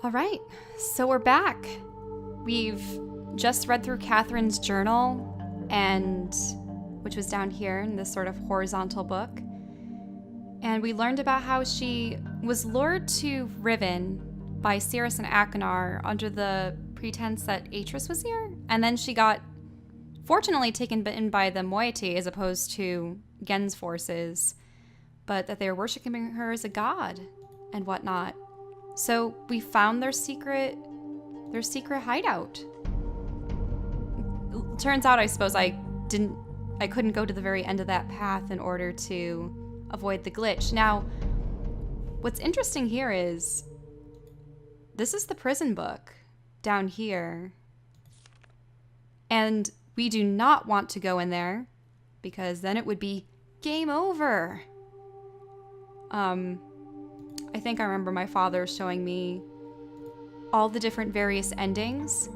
All right, so we're back. We've just read through Catherine's journal, which was down here in this sort of horizontal book. And we learned about how she was lured to Riven by Cirrus and Akinar under the pretense that Atrus was here. And then she got, fortunately, taken in by the moiety as opposed to Gehn's forces, but that they were worshipping her as a god and whatnot. So we found their secret hideout. Turns out, I suppose, I couldn't go to the very end of that path in order to avoid the glitch. Now, what's interesting here is this is the prison book down here. And we do not want to go in there because then it would be game over. I think I remember my father showing me all the different various endings.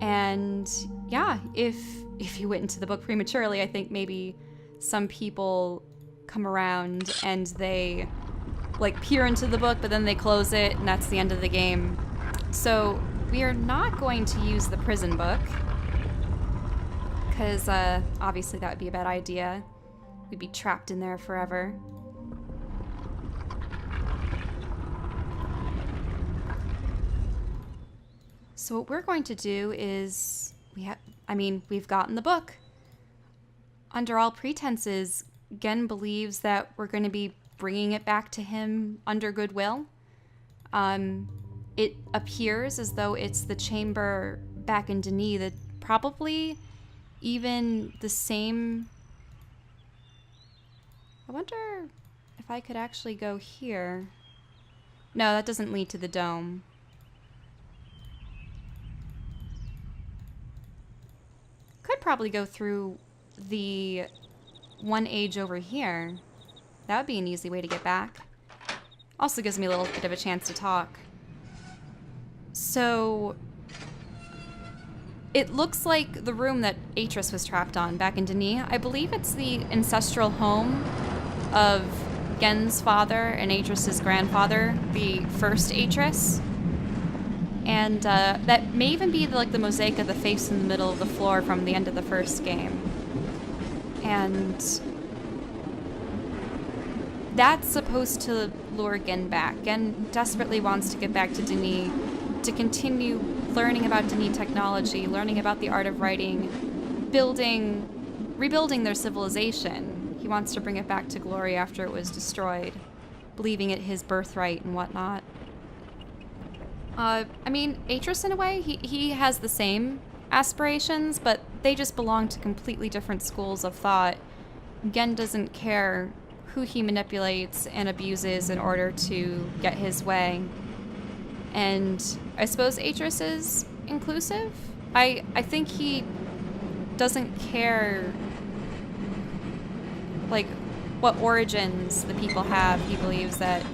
And yeah, if you went into the book prematurely, I think maybe some people come around and they like peer into the book, but then they close it and that's the end of the game. So we are not going to use the prison book because obviously that would be a bad idea. We'd be trapped in there forever. So what we're going to do is, we've gotten the book. Under all pretenses, Gehn believes that we're going to be bringing it back to him under goodwill. It appears as though it's the chamber back in Denis, that probably even the same... I wonder if I could actually go here. No, that doesn't lead to the dome. Could probably go through the one age over here. That would be an easy way to get back. Also gives me a little bit of a chance to talk. So it looks like the room that Atrus was trapped on back in Denis. I believe it's the ancestral home of Gehn's father and Atrus's grandfather, the first Atrus. And that may even be the mosaic of the face in the middle of the floor from the end of the first game. And that's supposed to lure Gehn back. Gehn desperately wants to get back to Denis to continue learning about Denis technology, learning about the art of writing, rebuilding their civilization. He wants to bring it back to glory after it was destroyed, believing it his birthright and whatnot. Atrus, in a way, he has the same aspirations, but they just belong to completely different schools of thought. Gehn doesn't care who he manipulates and abuses in order to get his way. And I suppose Atrus is inclusive. I think he doesn't care, what origins the people have. He believes that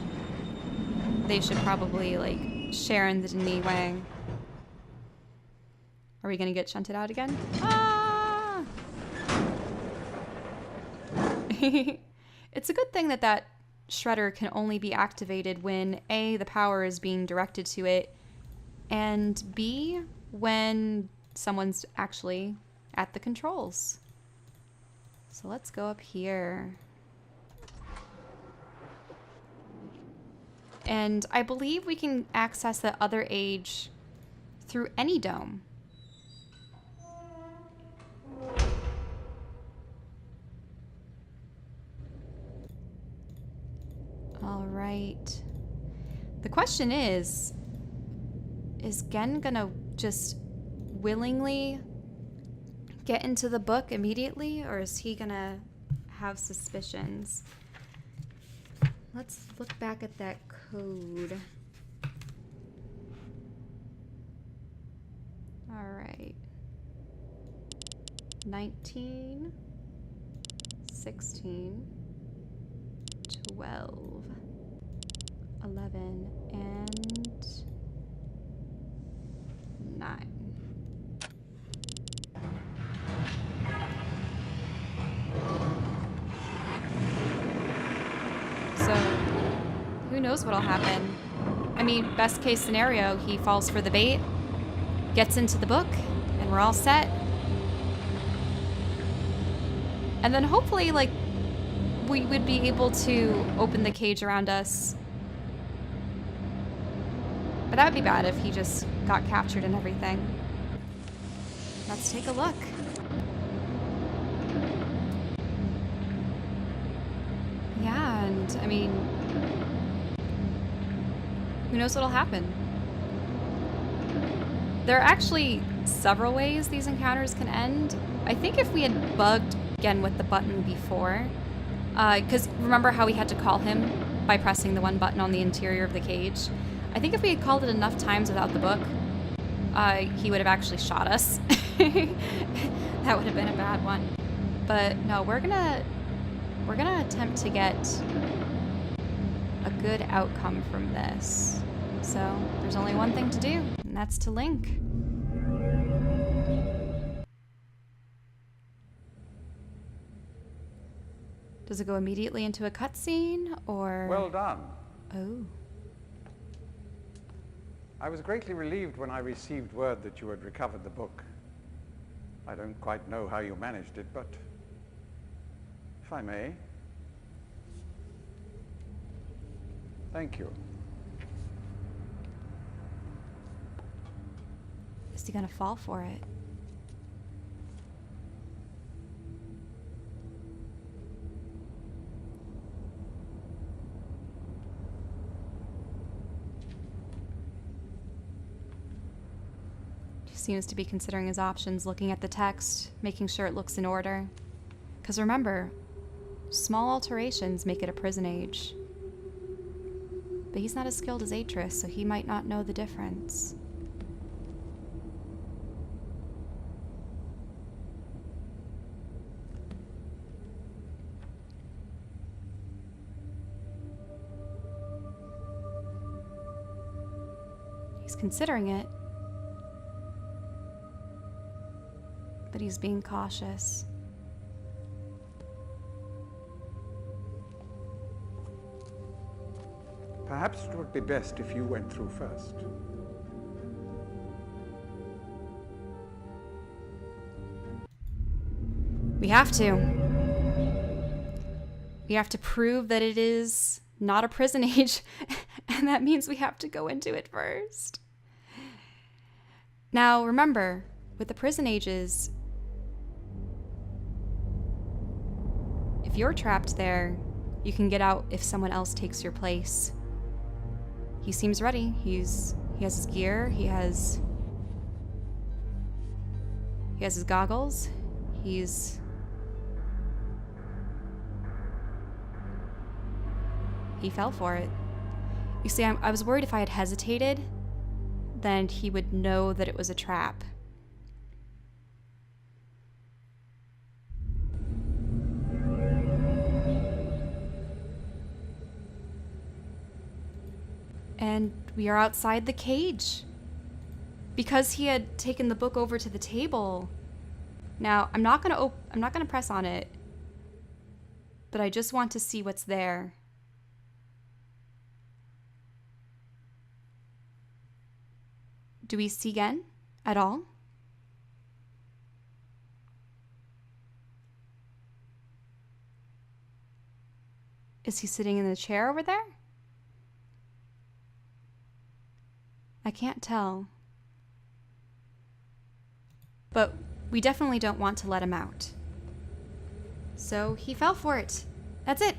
they should probably, share in the Denis way. Are we gonna get shunted out again? Ah! It's a good thing that shredder can only be activated when A, the power is being directed to it, and B, when someone's actually at the controls. So let's go up here. And I believe we can access the other age through any dome. All right. The question is Gehn gonna just willingly get into the book immediately, or is he gonna have suspicions? Let's look back at that code. All right. 19, 16, 12, 11, and 9. So, who knows what'll happen? mean, best case scenario, he falls for the bait, gets into the book, and we're all set. And then hopefully, like, we would be able to open the cage around us. But that would be bad if he just got captured and everything. Let's take a look. Yeah, and I mean, who knows what'll happen? There are actually several ways these encounters can end. I think if we had bugged Gehn with the button before, because remember how we had to call him by pressing the one button on the interior of the cage? I think if we had called it enough times without the book, he would have actually shot us. That would have been a bad one. But no, we're gonna attempt to get a good outcome from this. So there's only one thing to do, and that's to link. Does it go immediately into a cutscene, or? Well done. Oh. I was greatly relieved when I received word that you had recovered the book. I don't quite know how you managed it, but if I may. Thank you. Is he gonna fall for it? Seems to be considering his options, looking at the text, making sure it looks in order. Because remember, small alterations make it a prison age. But he's not as skilled as Atrus, so he might not know the difference. He's considering it. But he's being cautious. Perhaps it would be best if you went through first. We have to. We have to prove that it is not a prison age, and that means we have to go into it first. Now, remember, with the prison ages, if you're trapped there, you can get out if someone else takes your place. He seems ready. He has his gear. He has his goggles. He fell for it. You see, I was worried if I had hesitated, then he would know that it was a trap. And we are outside the cage. Because he had taken the book over to the table. Now, I'm not gonna press on it, but I just want to see what's there. Do we see Gehn at all? Is he sitting in the chair over there? I can't tell. But we definitely don't want to let him out. So he fell for it. That's it.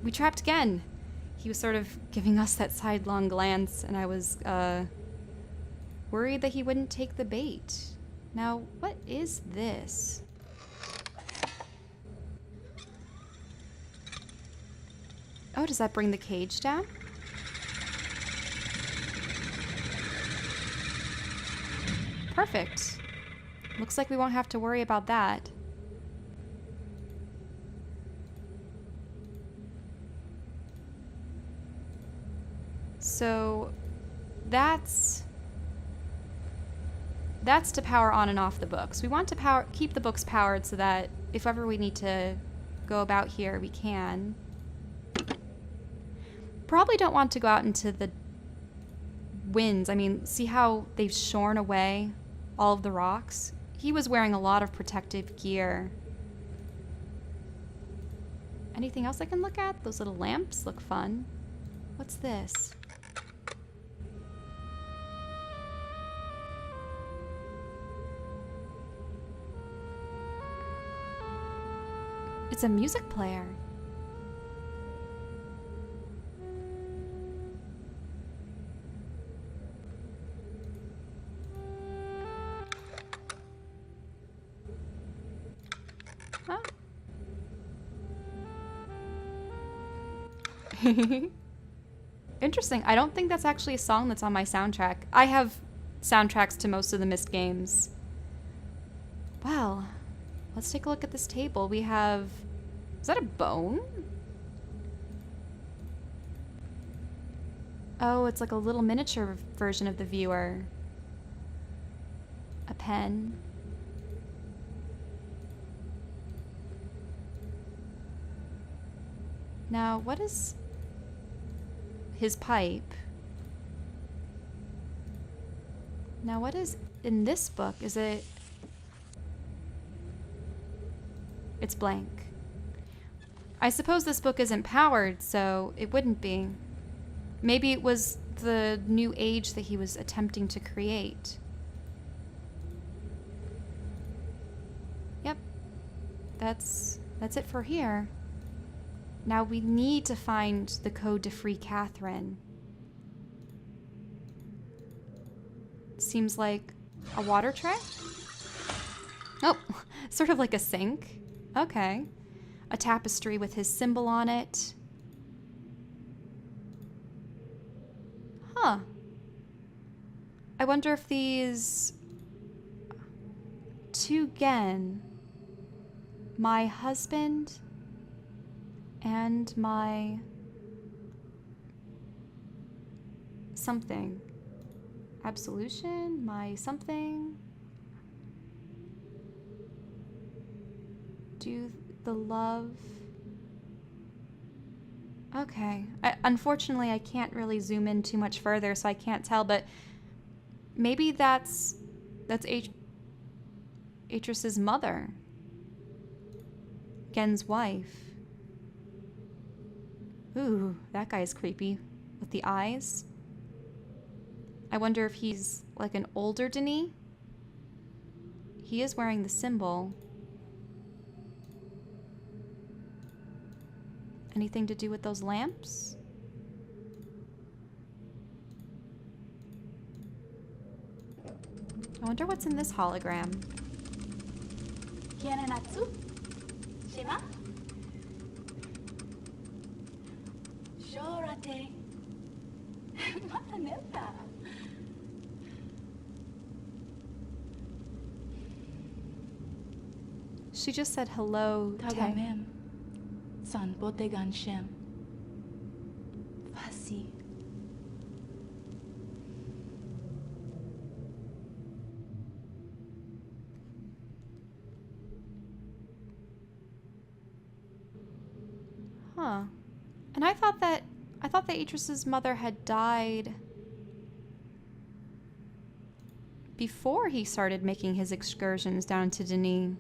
We trapped Gehn. He was sort of giving us that sidelong glance, and I was worried that he wouldn't take the bait. Now, what is this? Oh, does that bring the cage down? Perfect. Looks like we won't have to worry about that. So that's to power on and off the books. We want to keep the books powered so that if ever we need to go about here, we can. Probably don't want to go out into the winds. I mean, see how they've shorn away all of the rocks? He was wearing a lot of protective gear. Anything else I can look at? Those little lamps look fun. What's this? It's a music player. Huh? Interesting. I don't think that's actually a song that's on my soundtrack. I have soundtracks to most of the Myst games. Well, let's take a look at this table. We have... Is that a bone? Oh, it's like a little miniature version of the viewer. A pen. Now, what is his pipe? Now, what is in this book? Is it... It's blank. I suppose this book isn't powered, so it wouldn't be. Maybe it was the new age that he was attempting to create. Yep. That's it for here. Now we need to find the code to free Catherine. Seems like a water tray? Oh, sort of like a sink. Okay. A tapestry with his symbol on it. Huh. I wonder if these... To Gehn, my husband and my... something. Absolution? My something? Do the love... Okay. Unfortunately, I can't really zoom in too much further, so I can't tell, but maybe that's Atrus's mother. Gehn's wife. Ooh, that guy's creepy. With the eyes. I wonder if he's like an older Denis? He is wearing the symbol. Anything to do with those lamps? I wonder what's in this hologram. She just said hello, Tay. San Botegan Shem. Fasi. Huh. And I thought that Atrus's mother had died before he started making his excursions down to Denis.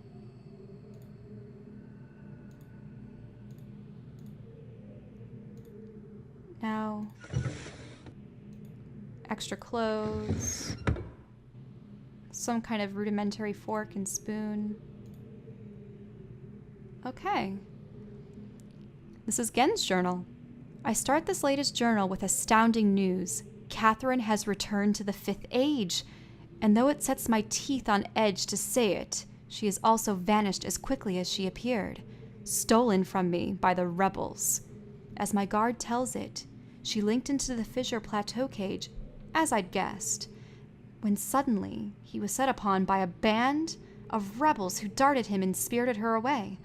Now, extra clothes, some kind of rudimentary fork and spoon. Okay. This is Gehn's journal. I start this latest journal with astounding news. Catherine has returned to the 5th age, and though it sets my teeth on edge to say it, she has also vanished as quickly as she appeared, stolen from me by the rebels. As my guard tells it, she linked into the Fissure plateau cage, as I'd guessed, when suddenly he was set upon by a band of rebels who darted him and spirited her away.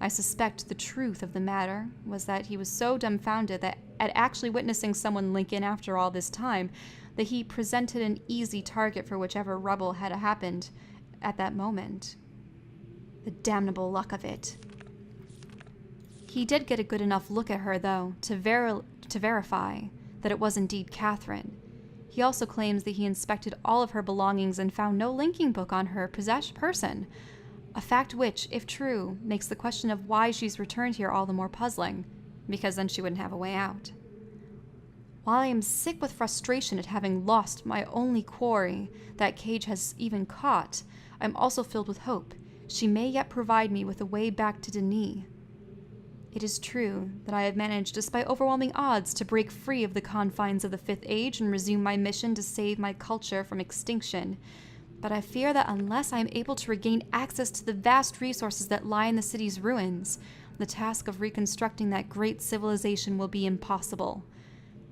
I suspect the truth of the matter was that he was so dumbfounded that at actually witnessing someone link in after all this time, that he presented an easy target for whichever rebel had happened at that moment. The damnable luck of it. He did get a good enough look at her, though, to verify that it was indeed Catherine. He also claims that he inspected all of her belongings and found no linking book on her person, a fact which, if true, makes the question of why she's returned here all the more puzzling, because then she wouldn't have a way out. While I am sick with frustration at having lost my only quarry that Cage has even caught, I'm also filled with hope. She may yet provide me with a way back to Denis. It is true that I have managed, despite overwhelming odds, to break free of the confines of the Fifth Age and resume my mission to save my culture from extinction. But I fear that unless I am able to regain access to the vast resources that lie in the city's ruins, the task of reconstructing that great civilization will be impossible.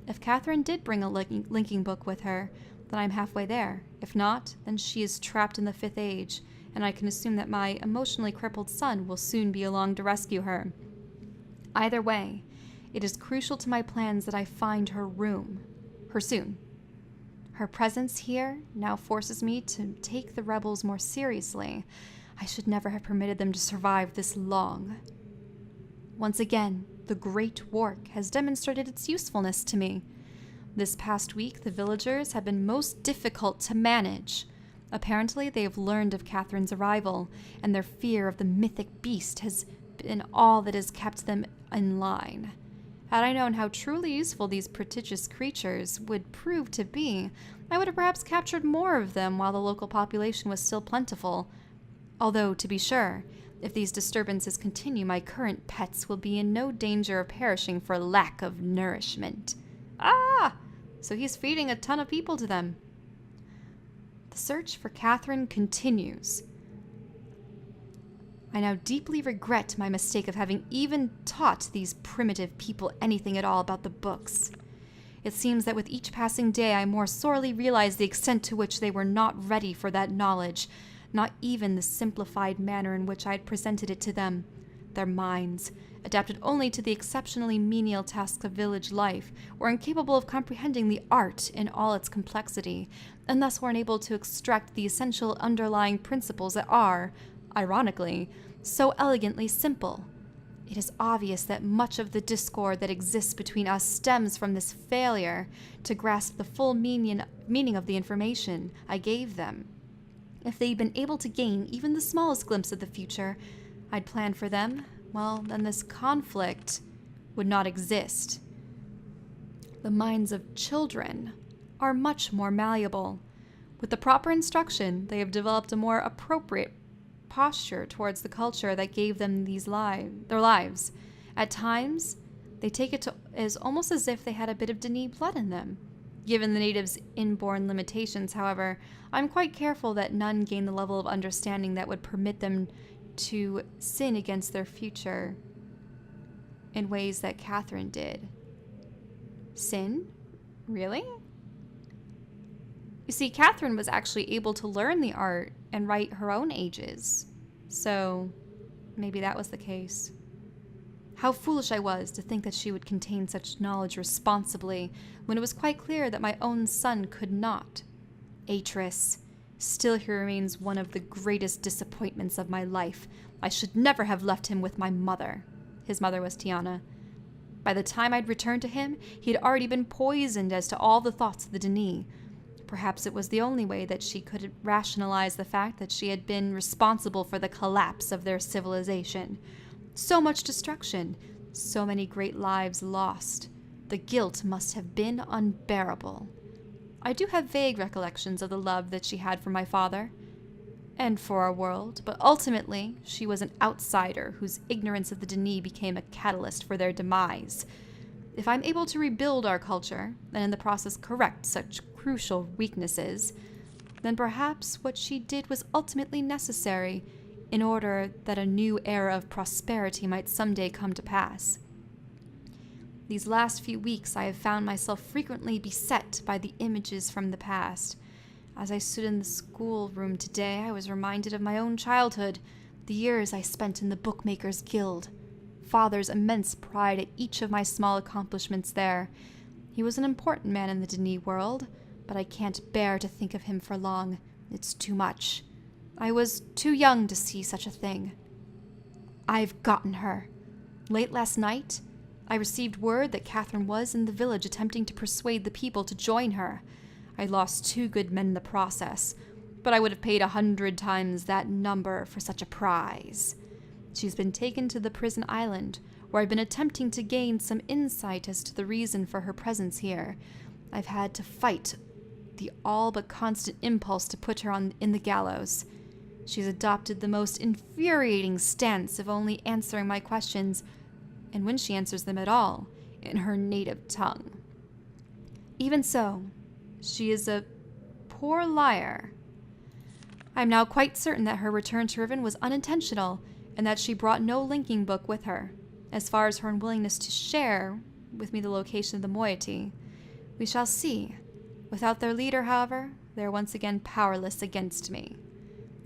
If Catherine did bring a linking book with her, then I'm halfway there. If not, then she is trapped in the Fifth Age, and I can assume that my emotionally crippled son will soon be along to rescue her. Either way, it is crucial to my plans that I find her soon. Her presence here now forces me to take the rebels more seriously. I should never have permitted them to survive this long. Once again, the Great Wark has demonstrated its usefulness to me. This past week, the villagers have been most difficult to manage. Apparently, they have learned of Catherine's arrival, and their fear of the mythic beast has been all that has kept them in line. Had I known how truly useful these prodigious creatures would prove to be, I would have perhaps captured more of them while the local population was still plentiful. Although, to be sure, if these disturbances continue, my current pets will be in no danger of perishing for lack of nourishment. Ah! So he's feeding a ton of people to them. The search for Catherine continues. I now deeply regret my mistake of having even taught these primitive people anything at all about the books. It seems that with each passing day I more sorely realize the extent to which they were not ready for that knowledge, not even the simplified manner in which I had presented it to them. Their minds, adapted only to the exceptionally menial tasks of village life, were incapable of comprehending the art in all its complexity, and thus were unable to extract the essential underlying principles that are, ironically, so elegantly simple. It is obvious that much of the discord that exists between us stems from this failure to grasp the full meaning of the information I gave them. If they'd been able to gain even the smallest glimpse of the future I'd planned for them, well, then this conflict would not exist. The minds of children are much more malleable. With the proper instruction, they have developed a more appropriate posture towards the culture that gave them their lives. At times, they take it as almost as if they had a bit of Denis blood in them. Given the natives' inborn limitations, however, I'm quite careful that none gain the level of understanding that would permit them to sin against their future in ways that Catherine did. Sin? Really? You see, Catherine was actually able to learn the art and write her own ages, so maybe that was the case. How foolish I was to think that she would contain such knowledge responsibly, when it was quite clear that my own son could not. Atrus. Still he remains one of the greatest disappointments of my life. I should never have left him with my mother. His mother was Tiana. By the time I'd returned to him, he had already been poisoned as to all the thoughts of the Denis. Perhaps it was the only way that she could rationalize the fact that she had been responsible for the collapse of their civilization. So much destruction, so many great lives lost. The guilt must have been unbearable. I do have vague recollections of the love that she had for my father and for our world, but ultimately she was an outsider whose ignorance of the Denis became a catalyst for their demise. If I'm able to rebuild our culture, and in the process correct such crucial weaknesses, then perhaps what she did was ultimately necessary in order that a new era of prosperity might someday come to pass. These last few weeks I have found myself frequently beset by the images from the past. As I stood in the schoolroom today, I was reminded of my own childhood, the years I spent in the Bookmakers' Guild. Father's immense pride at each of my small accomplishments there. He was an important man in the Denis world, but I can't bear to think of him for long. It's too much. I was too young to see such a thing. I've gotten her. Late last night, I received word that Catherine was in the village attempting to persuade the people to join her. I lost 2 good men in the process, but I would have paid 100 times that number for such a prize. She's been taken to the prison island, where I've been attempting to gain some insight as to the reason for her presence here. I've had to fight the all but constant impulse to put her in the gallows. She's adopted the most infuriating stance of only answering my questions, and when she answers them at all, in her native tongue. Even so, she is a poor liar. I'm now quite certain that her return to Riven was unintentional, and that she brought no linking book with her. As far as her unwillingness to share with me the location of the moiety, we shall see. Without their leader, however, they are once again powerless against me.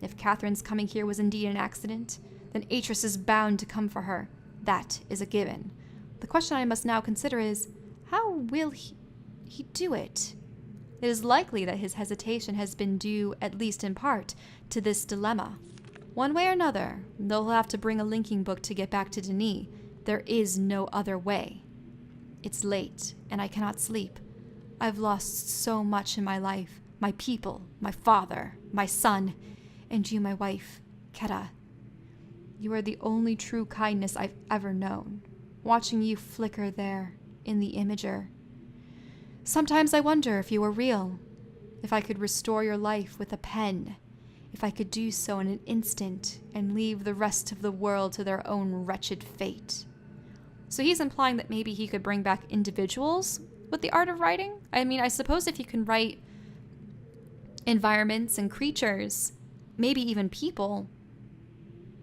If Catherine's coming here was indeed an accident, then Atrus is bound to come for her. That is a given. The question I must now consider is, how will he do it? It is likely that his hesitation has been due, at least in part, to this dilemma. One way or another, they'll have to bring a linking book to get back to Denis. There is no other way. It's late, and I cannot sleep. I've lost so much in my life. My people, my father, my son, and you, my wife, Keta. You are the only true kindness I've ever known. Watching you flicker there, in the imager. Sometimes I wonder if you were real. If I could restore your life with a pen. If I could do so in an instant and leave the rest of the world to their own wretched fate. So he's implying that maybe he could bring back individuals with the art of writing? I mean, I suppose if you can write environments and creatures, maybe even people,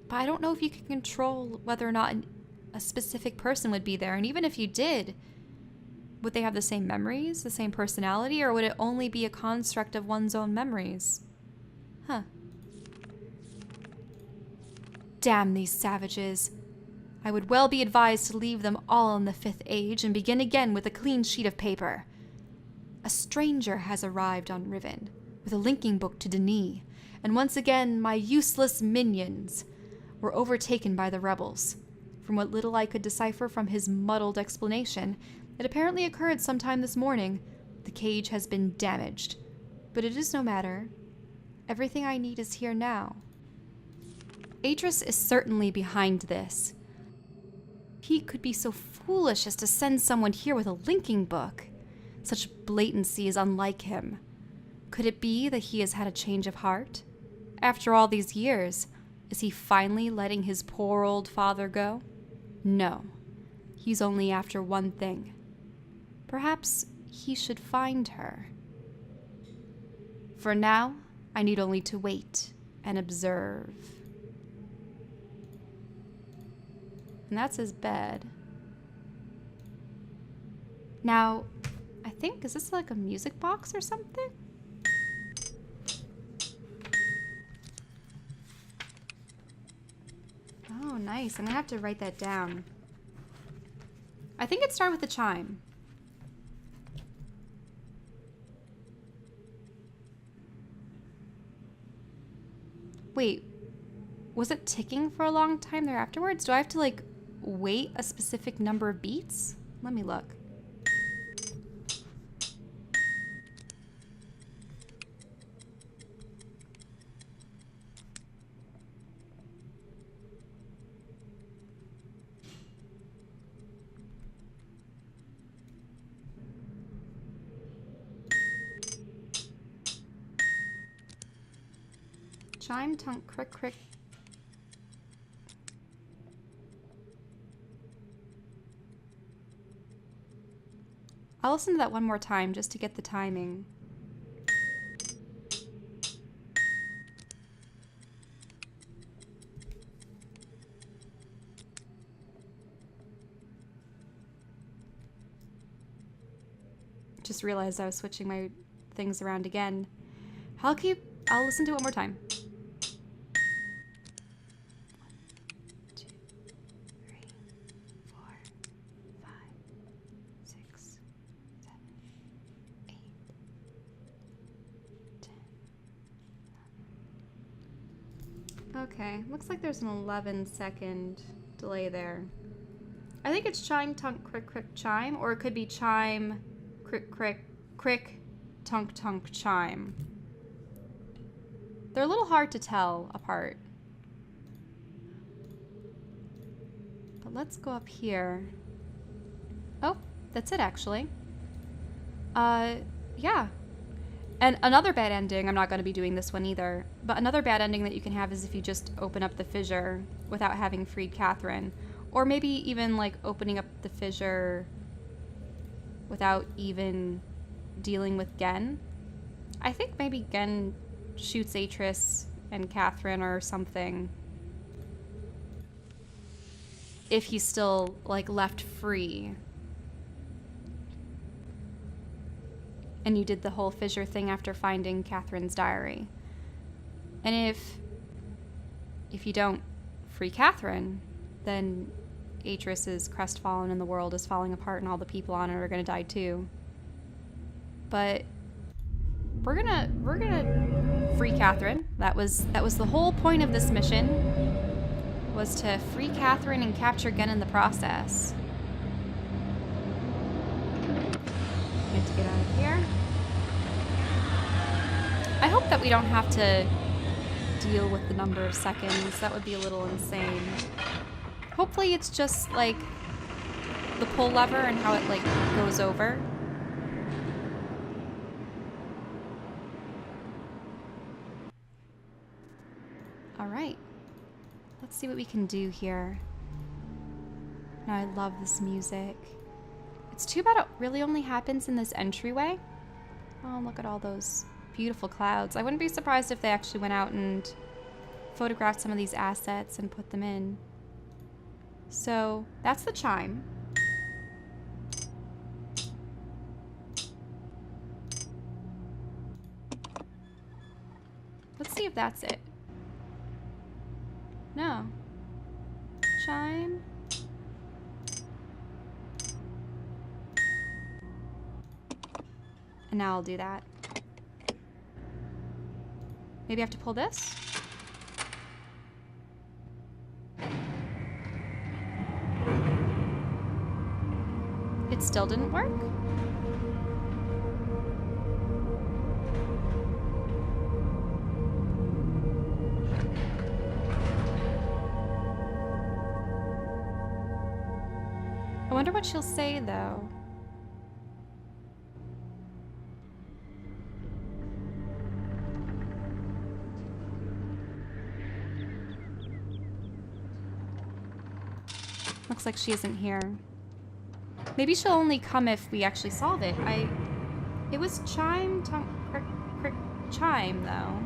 but I don't know if you can control whether or not a specific person would be there. And even if you did, would they have the same memories, the same personality, or would it only be a construct of one's own memories? Huh. Damn these savages. I would well be advised to leave them all in the 5th age and begin again with a clean sheet of paper. A stranger has arrived on Riven with a linking book to Denis, and once again my useless minions were overtaken by the rebels. From what little I could decipher from his muddled explanation, it apparently occurred sometime this morning. The cage has been damaged, but it is no matter. Everything I need is here now. Atrus is certainly behind this. He could be so foolish as to send someone here with a linking book. Such blatancy is unlike him. Could it be that he has had a change of heart? After all these years, is he finally letting his poor old father go? No. He's only after one thing. Perhaps he should find her. For now, I need only to wait and observe. And that's his bed. Now, I think, is this like a music box or something? Oh, nice. I'm gonna have to write that down. I think it started with the chime. Wait, was it ticking for a long time there afterwards? Do I have to, like, wait a specific number of beats? Let me look. Chime, tunk, crick, crick. I'll listen to that one more time just to get the timing. Just realized I was switching my things around again. I'll listen to it one more time. 1, 2, 3, 4, 5, 6, 7, 8, 10. Okay, looks like there's an 11-second delay there. I think it's chime, tunk, crick, crick, chime, or it could be chime, crick, crick, crick, tunk tunk chime. They're a little hard to tell apart. But let's go up here. Oh, that's it actually. Yeah. And another bad ending, I'm not going to be doing this one either, but another bad ending that you can have is if you just open up the fissure without having freed Catherine. Or maybe even like opening up the fissure without even dealing with Gehn. I think maybe Gehn shoots Atrus and Catherine or something. If he's still like left free. And you did the whole fissure thing after finding Catherine's diary. And if you don't free Catherine, then Atrus is crestfallen and the world is falling apart and all the people on it are gonna die too. But we're gonna free Catherine. That was the whole point of this mission, was to free Catherine and capture Gehn in the process. Need to get out of here. I hope that we don't have to deal with the number of seconds. That would be a little insane. Hopefully it's just like the pull lever and how it like goes over. All right, let's see what we can do here. Now I love this music. It's too bad it really only happens in this entryway. Oh, look at all those beautiful clouds. I wouldn't be surprised if they actually went out and photographed some of these assets and put them in. So that's the chime. Let's see if that's it. No. Chime. And now I'll do that. Maybe I have to pull this? It still didn't work? I wonder what she'll say, though. Looks like she isn't here. Maybe she'll only come if we actually solve it. It was chime, chime, though.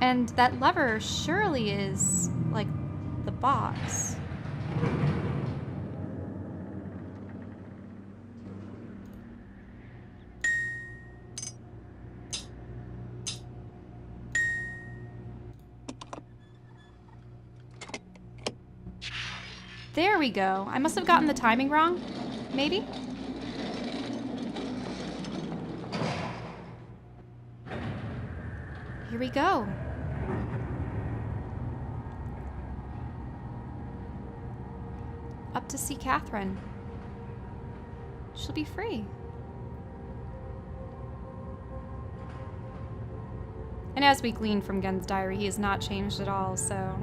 And that lever surely is, like, the box. There we go. I must have gotten the timing wrong. Maybe? Here we go. Up to see Catherine. She'll be free. And as we glean from Gehn's diary, he has not changed at all, so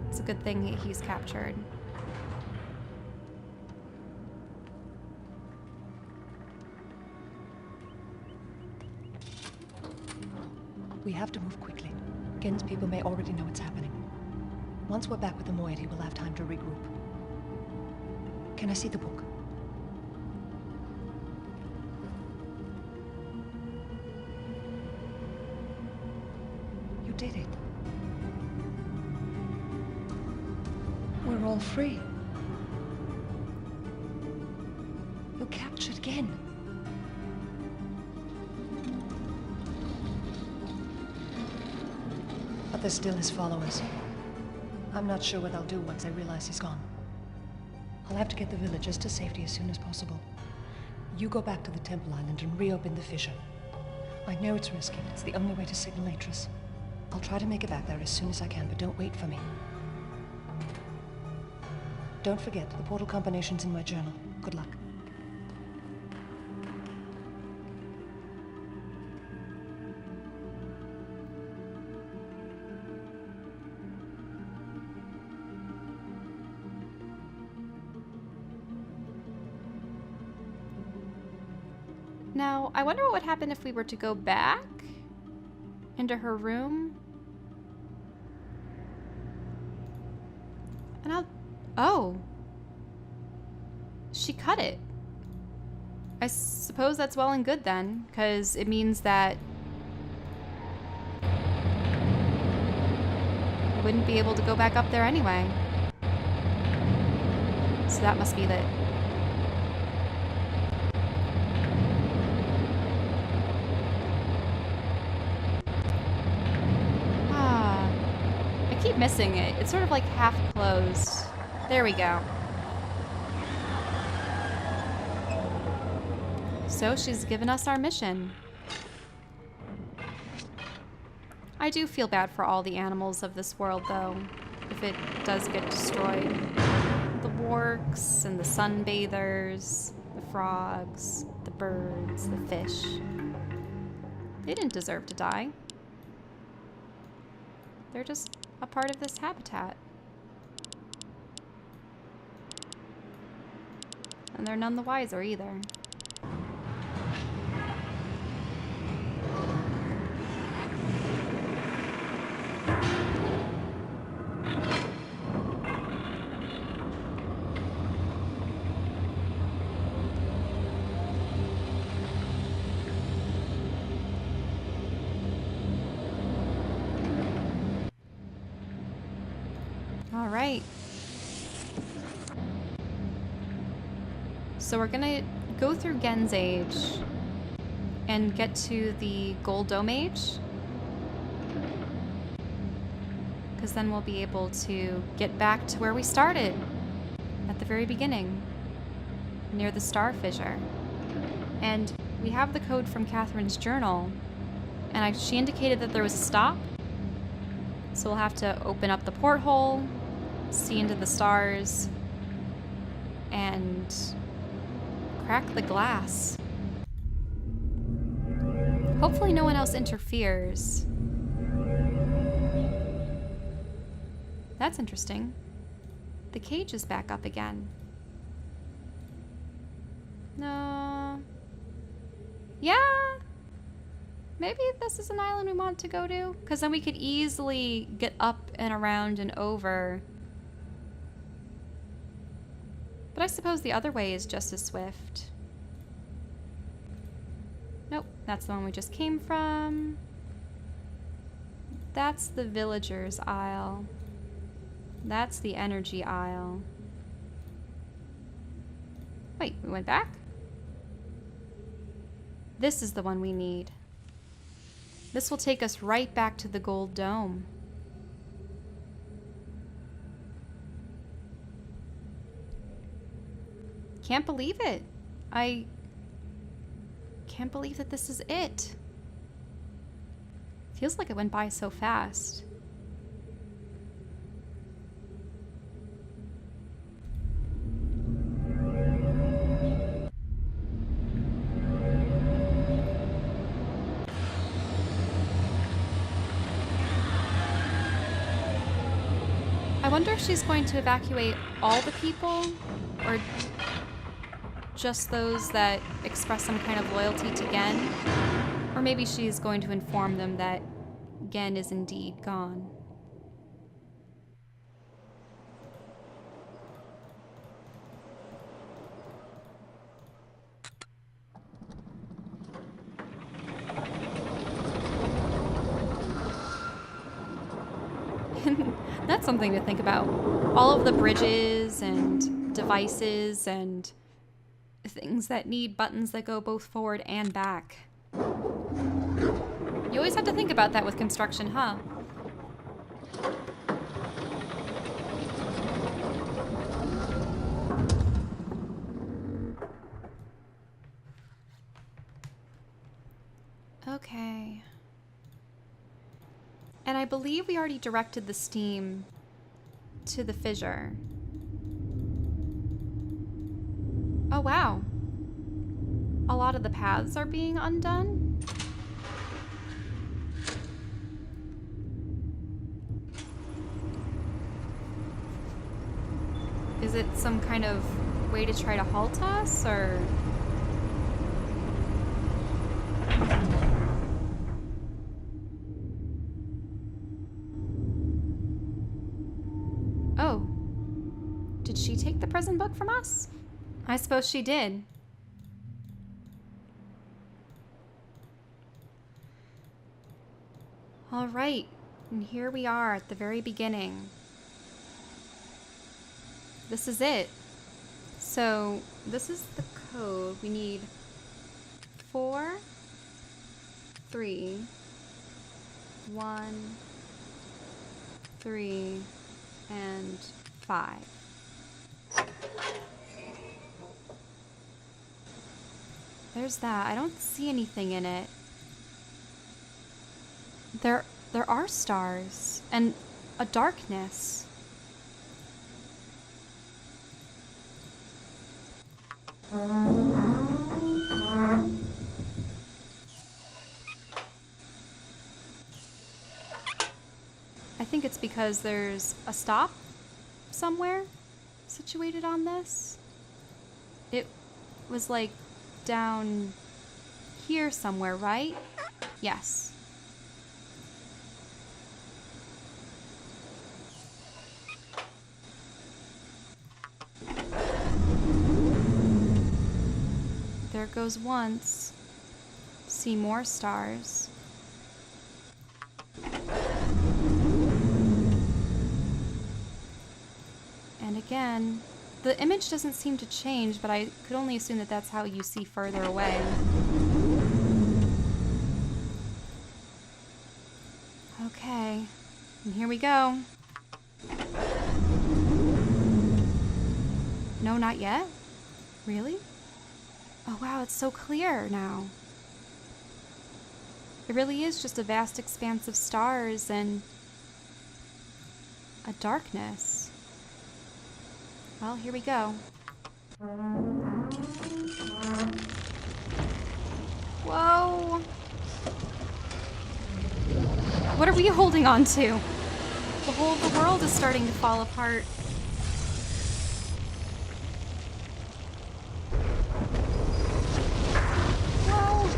it's a good thing he's captured. We have to move quickly. Gehn's people may already know what's happening. Once we're back with the moiety, we'll have time to regroup. Can I see the book? You did it. We're all free. You captured Gehn. But there's still his followers. I'm not sure what I'll do once I realize he's gone. I'll have to get the villagers to safety as soon as possible. You go back to the Temple Island and reopen the fissure. I know it's risky, but it's the only way to signal Atrus. I'll try to make it back there as soon as I can, but don't wait for me. Don't forget, the portal combination's in my journal. Good luck. Now, I wonder what would happen if we were to go back into her room. And oh. She cut it. I suppose that's well and good then, because it means that I wouldn't be able to go back up there anyway. So that must be it. I keep missing it. It's sort of like half closed. There we go. So she's given us our mission. I do feel bad for all the animals of this world, though, if it does get destroyed. The warks and the sunbathers, the frogs, the birds, the fish. They didn't deserve to die. They're just a part of this habitat. And they're none the wiser either. All right. So we're gonna go through Gehn's age and get to the Gold Dome age, because then we'll be able to get back to where we started at the very beginning, near the Star Fissure. And we have the code from Catherine's journal, and she indicated that there was a stop, so we'll have to open up the porthole, see into the stars, and crack the glass. Hopefully no one else interferes. That's interesting. The cage is back up again. No. Yeah. Maybe this is an island we want to go to, because then we could easily get up and around and over. But I suppose the other way is just as swift. Nope, that's the one we just came from. That's the Villagers Isle. That's the Energy Isle. Wait, we went back? This is the one we need. This will take us right back to the Gold Dome. Can't believe it. I can't believe that this is it. Feels like it went by so fast. I wonder if she's going to evacuate all the people, or just those that express some kind of loyalty to Gehn. Or maybe she's going to inform them that Gehn is indeed gone. That's something to think about. All of the bridges and devices and things that need buttons that go both forward and back. You always have to think about that with construction, huh? Okay. And I believe we already directed the steam to the fissure. Oh, wow. A lot of the paths are being undone. Is it some kind of way to try to halt us, or? Did she take the prison book from us? I suppose she did. All right, and here we are at the very beginning. This is it. So this is the code. We need 4, 3, 1, 3, and 5. There's that. I don't see anything in it. There are stars and a darkness. I think it's because there's a stop somewhere situated on this. It was like down here somewhere, right? Yes. There goes once. See more stars. And again, the image doesn't seem to change, but I could only assume that that's how you see further away. Okay, and here we go. No, not yet? Really? Oh wow, it's so clear now. It really is just a vast expanse of stars and a darkness. Well, here we go. Whoa! What are we holding on to? The whole of the world is starting to fall apart. Whoa!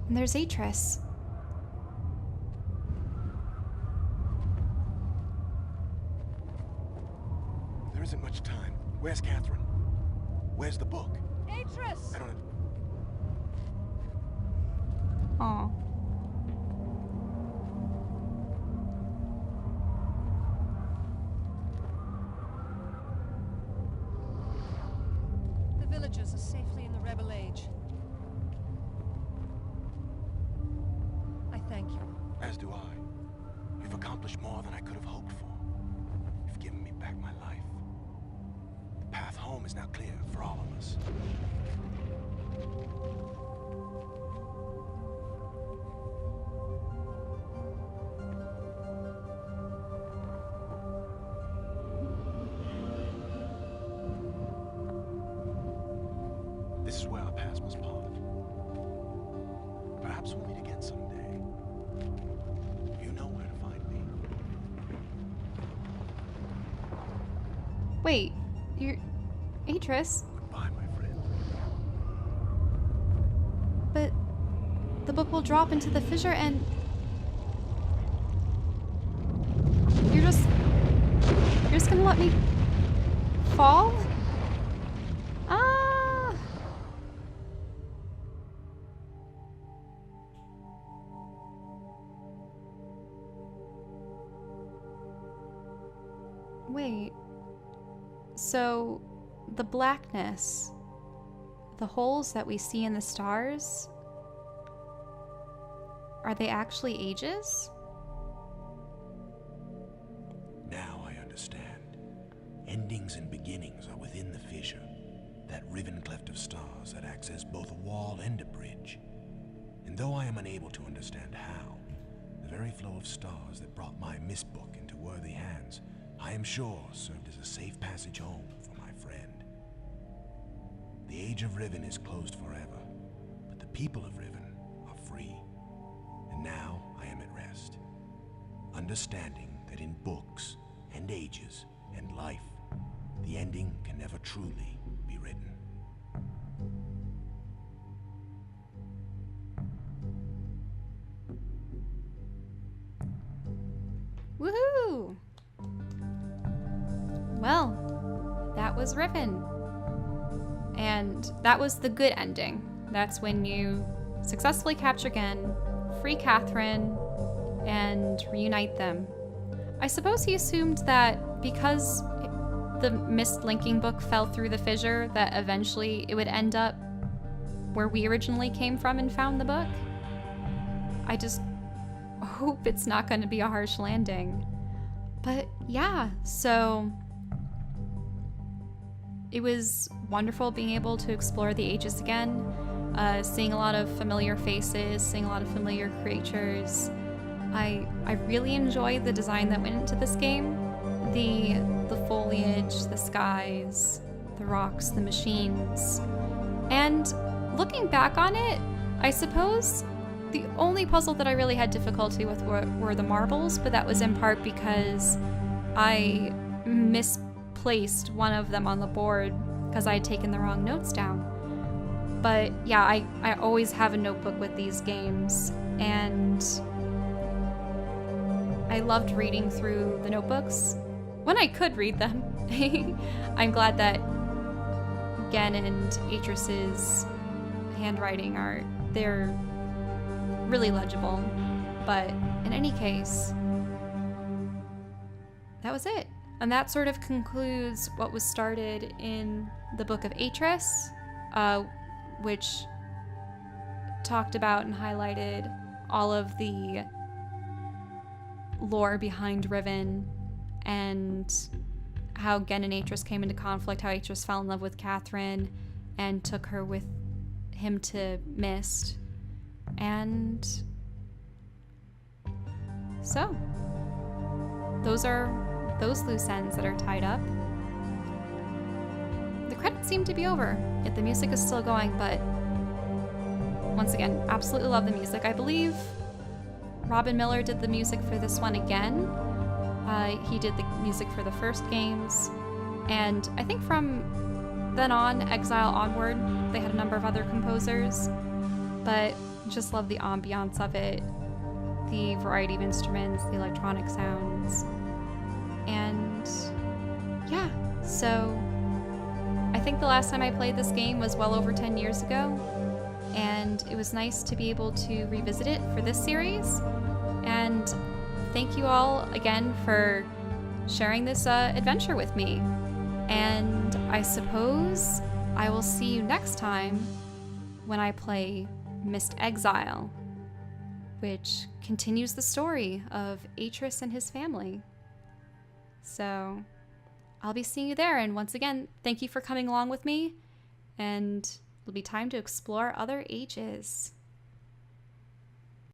And there's Atrus. There isn't much time. Where's Catherine? Where's the book? Atrus! I don't... Aw. The villagers are safely in the Rebel Age. I thank you. As do I. You've accomplished more than I could have hoped for. You've given me back my life. The path home is now clear for all of us. This is where our paths must part. Perhaps we'll meet again someday. You know where to find me. Wait, you're... Atrus? Goodbye, my friend. But the book will drop into the fissure and... You're just gonna let me fall? Ah! Wait. So, the blackness, the holes that we see in the stars, are they actually ages? Now I understand. Endings and beginnings are within the fissure. That riven cleft of stars that acts as both a wall and a bridge. And though I am unable to understand how, the very flow of stars that brought my Myst book into worthy hands, I am sure served as a safe passage home for my friend. The Age of Riven is closed forever, but the people of Riven are free. And now I am at rest, understanding that in books and ages and life, the ending can never truly be written. Woohoo! Well, that was Riven. And that was the good ending. That's when you successfully capture Gehn, free Catherine, and reunite them. I suppose he assumed that because the Myst linking book fell through the fissure, that eventually it would end up where we originally came from and found the book. I just hope it's not going to be a harsh landing. But yeah, so it was wonderful being able to explore the ages again, seeing a lot of familiar faces, seeing a lot of familiar creatures. I really enjoyed the design that went into this game. The foliage, the skies, the rocks, the machines. And looking back on it, I suppose the only puzzle that I really had difficulty with were the marbles, but that was in part because I misplaced one of them on the board because I had taken the wrong notes down. But yeah, I always have a notebook with these games, and I loved reading through the notebooks when I could read them. I'm glad that Gehn and Atrus's handwriting they're really legible. But in any case, that was it. And that sort of concludes what was started in the Book of Atrus, which talked about and highlighted all of the lore behind Riven and how Gehn and Atrus came into conflict, how Atrus fell in love with Catherine and took her with him to Myst. And so those are those loose ends that are tied up. The credits seem to be over, yet the music is still going, but once again, absolutely love the music. I believe Robin Miller did the music for this one again. He did the music for the first games, and I think from then on, Exile onward, they had a number of other composers, but just love the ambiance of it, the variety of instruments, the electronic sounds, and yeah, so I think the last time I played this game was well over 10 years ago, and it was nice to be able to revisit it for this series. And thank you all again for sharing this adventure with me. And I suppose I will see you next time when I play Myst Exile, which continues the story of Atrus and his family. So I'll be seeing you there, and once again, thank you for coming along with me, and it'll be time to explore other ages.